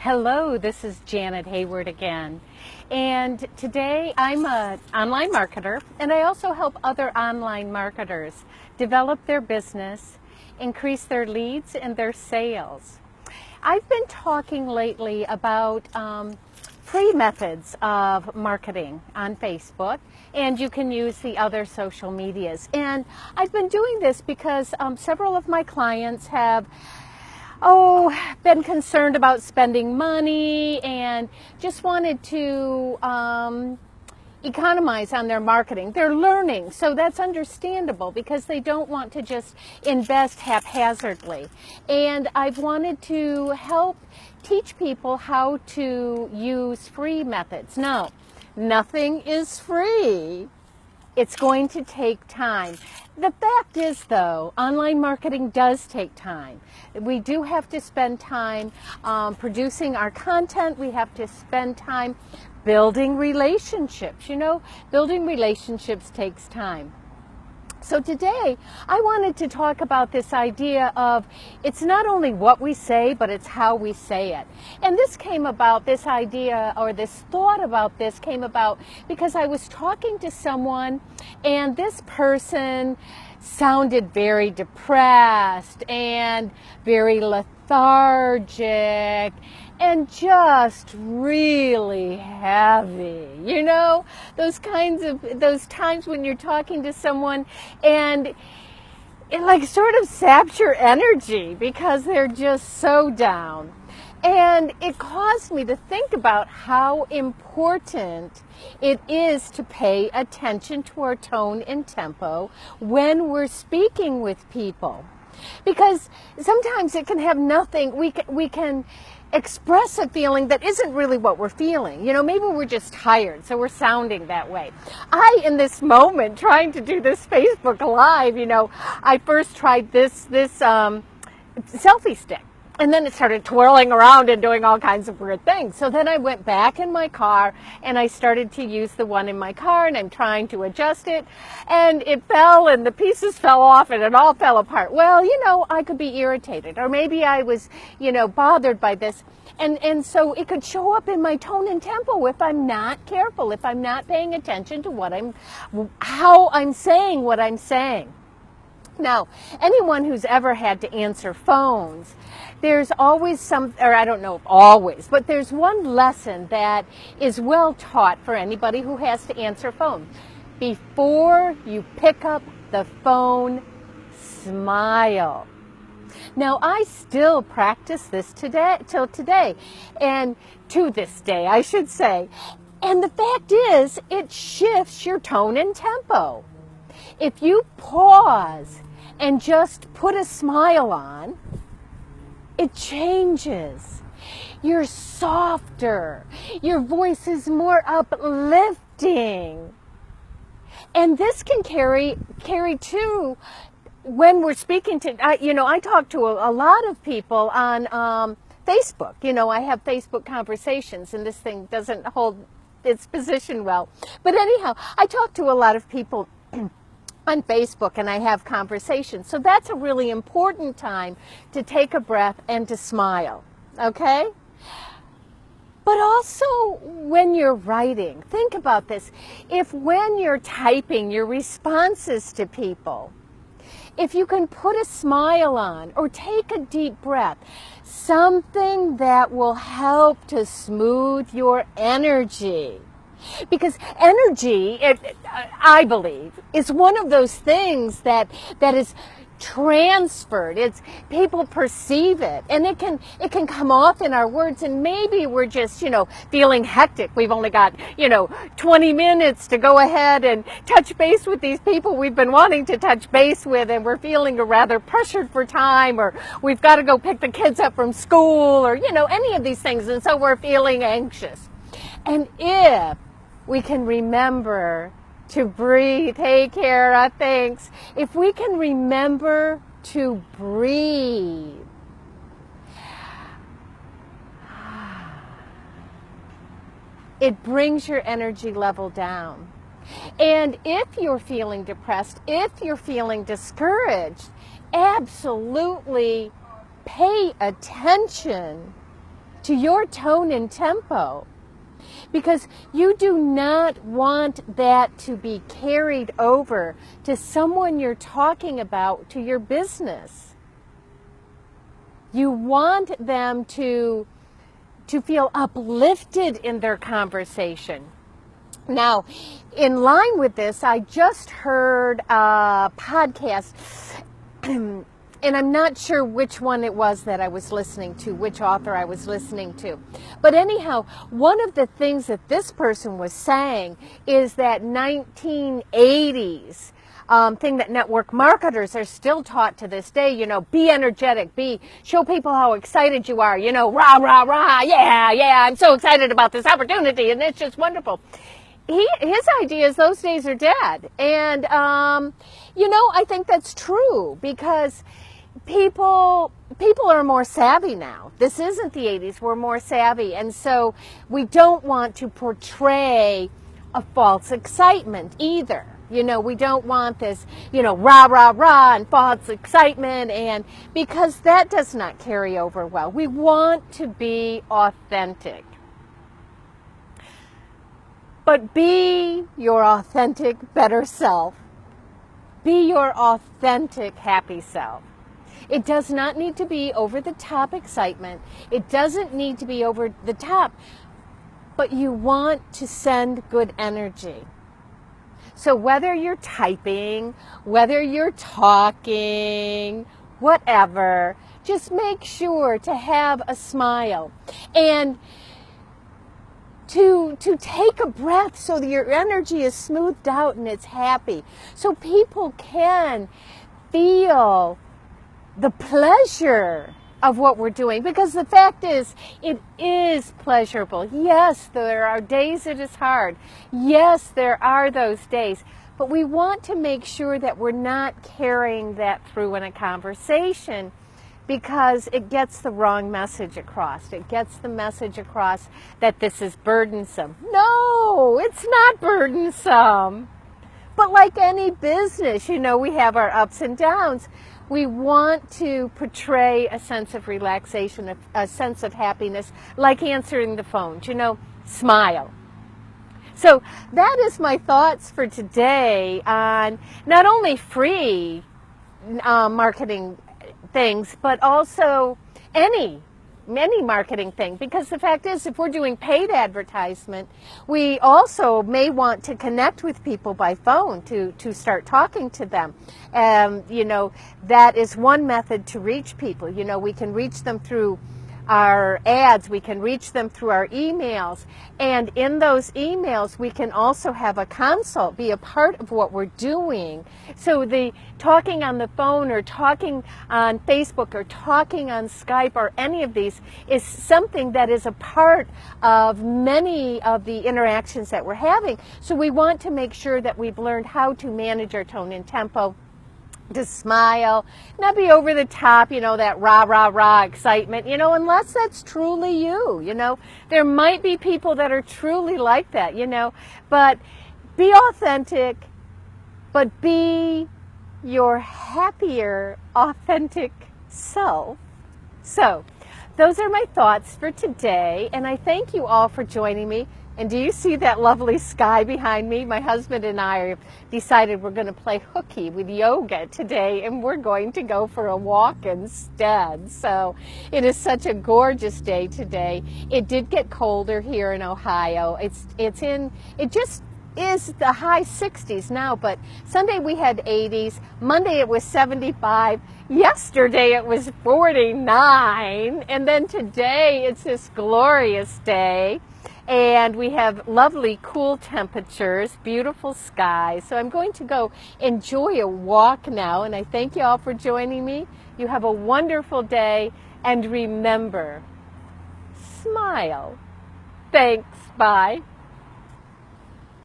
Hello, this is Janet Hayward again. And today I'm an online marketer, and I also help other online marketers develop their business, increase their leads and their sales. I've been talking lately about free methods of marketing on Facebook, and you can use the other social medias. And I've been doing this because several of my clients have been concerned about spending money and just wanted to economize on their marketing. They're learning, so that's understandable because they don't want to just invest haphazardly. And I've wanted to help teach people how to use free methods. Now, nothing is free. It's going to take time. The fact is, though, online marketing does take time. We do have to spend time producing our content. We have to spend time building relationships. You know, building relationships takes time. So today, I wanted to talk about this idea of it's not only what we say, but it's how we say it. And this came about, this idea or this thought about this came about because I was talking to someone and this person sounded very depressed and very lethargic and just really heavy, you know, those times when you're talking to someone and it like sort of saps your energy because they're just so down. And it caused me to think about how important it is to pay attention to our tone and tempo when we're speaking with people. Because sometimes it can have nothing, we can express a feeling that isn't really what we're feeling. You know, maybe we're just tired, so we're sounding that way. In this moment, trying to do this Facebook Live, you know, I first tried this selfie stick. And then it started twirling around and doing all kinds of weird things. So then I went back in my car and I started to use the one in my car and I'm trying to adjust it. And it fell and the pieces fell off and it all fell apart. Well, you know, I could be irritated or maybe I was, you know, bothered by this. And so it could show up in my tone and tempo if I'm not careful, if I'm not paying attention to how I'm saying what I'm saying. Now, anyone who's ever had to answer phones, there's always I don't know if always, but there's one lesson that is well taught for anybody who has to answer phone. Before you pick up the phone, smile. Now, I still practice this till today, and to this day, I should say. And the fact is, it shifts your tone and tempo. If you pause and just put a smile on, it changes. You're softer. Your voice is more uplifting. And this can carry too when we're speaking to, I talk to a lot of people on Facebook. You know, I have Facebook conversations and this thing doesn't hold its position well. But anyhow, I talk to a lot of people on Facebook and I have conversations. So that's a really important time to take a breath and to smile, okay? But also when you're writing, think about this. If when you're typing your responses to people, if you can put a smile on or take a deep breath, something that will help to smooth your energy. Because energy, I believe, is one of those things that is transferred. It's people perceive it, and it can come off in our words. And maybe we're just feeling hectic. We've only got 20 minutes to go ahead and touch base with these people we've been wanting to touch base with, and we're feeling rather pressured for time, or we've got to go pick the kids up from school, or any of these things, and so we're feeling anxious. And if we can remember to breathe. Hey, Kara, thanks. If we can remember to breathe, it brings your energy level down. And if you're feeling depressed, if you're feeling discouraged, absolutely pay attention to your tone and tempo, because you do not want that to be carried over to someone you're talking about, to your business. You want them to feel uplifted in their conversation. Now, in line with this, I just heard a podcast, and I'm not sure which one it was that I was listening to, which author I was listening to. But anyhow, one of the things that this person was saying is that 1980s thing that network marketers are still taught to this day, be energetic, show people how excited you are, rah, rah, rah, yeah, I'm so excited about this opportunity, and it's just wonderful. His idea is those days are dead. And, I think that's true, because people are more savvy now. This isn't the 80s. We're more savvy. And so we don't want to portray a false excitement either. We don't want this, rah, rah, rah, and false excitement, and because that does not carry over well. We want to be authentic. But be your authentic, better self. Be your authentic, happy self. It does not need to be over-the-top excitement. It doesn't need to be over the top. But you want to send good energy. So whether you're typing, whether you're talking, whatever, just make sure to have a smile. And to take a breath so that your energy is smoothed out and it's happy. So people can feel the pleasure of what we're doing. Because the fact is, it is pleasurable. Yes, there are days it is hard. Yes, there are those days. But we want to make sure that we're not carrying that through in a conversation, because it gets the wrong message across. It gets the message across that this is burdensome. No, it's not burdensome. But like any business, we have our ups and downs. We want to portray a sense of relaxation, a sense of happiness, like answering the phone. Smile. So that is my thoughts for today on not only free marketing things, but also any marketing thing. Because the fact is, if we're doing paid advertisement, we also may want to connect with people by phone to start talking to them. That is one method to reach people. We can reach them through our ads, we can reach them through our emails, and in those emails we can also have a consult, be a part of what we're doing. So the talking on the phone or talking on Facebook or talking on Skype or any of these is something that is a part of many of the interactions that we're having. So we want to make sure that we've learned how to manage our tone and tempo, to smile, not be over the top, that rah, rah, rah excitement, unless that's truly you, There might be people that are truly like that, but be authentic, but be your happier, authentic self. So, those are my thoughts for today, and I thank you all for joining me. And do you see that lovely sky behind me? My husband and I have decided we're going to play hooky with yoga today, and we're going to go for a walk instead. So it is such a gorgeous day today. It did get colder here in Ohio. It just is the high 60s now, but Sunday we had 80s. Monday it was 75. Yesterday it was 49. And then today it's this glorious day. And we have lovely, cool temperatures, beautiful skies. So I'm going to go enjoy a walk now, and I thank you all for joining me. You have a wonderful day, and remember, smile. Thanks. Bye.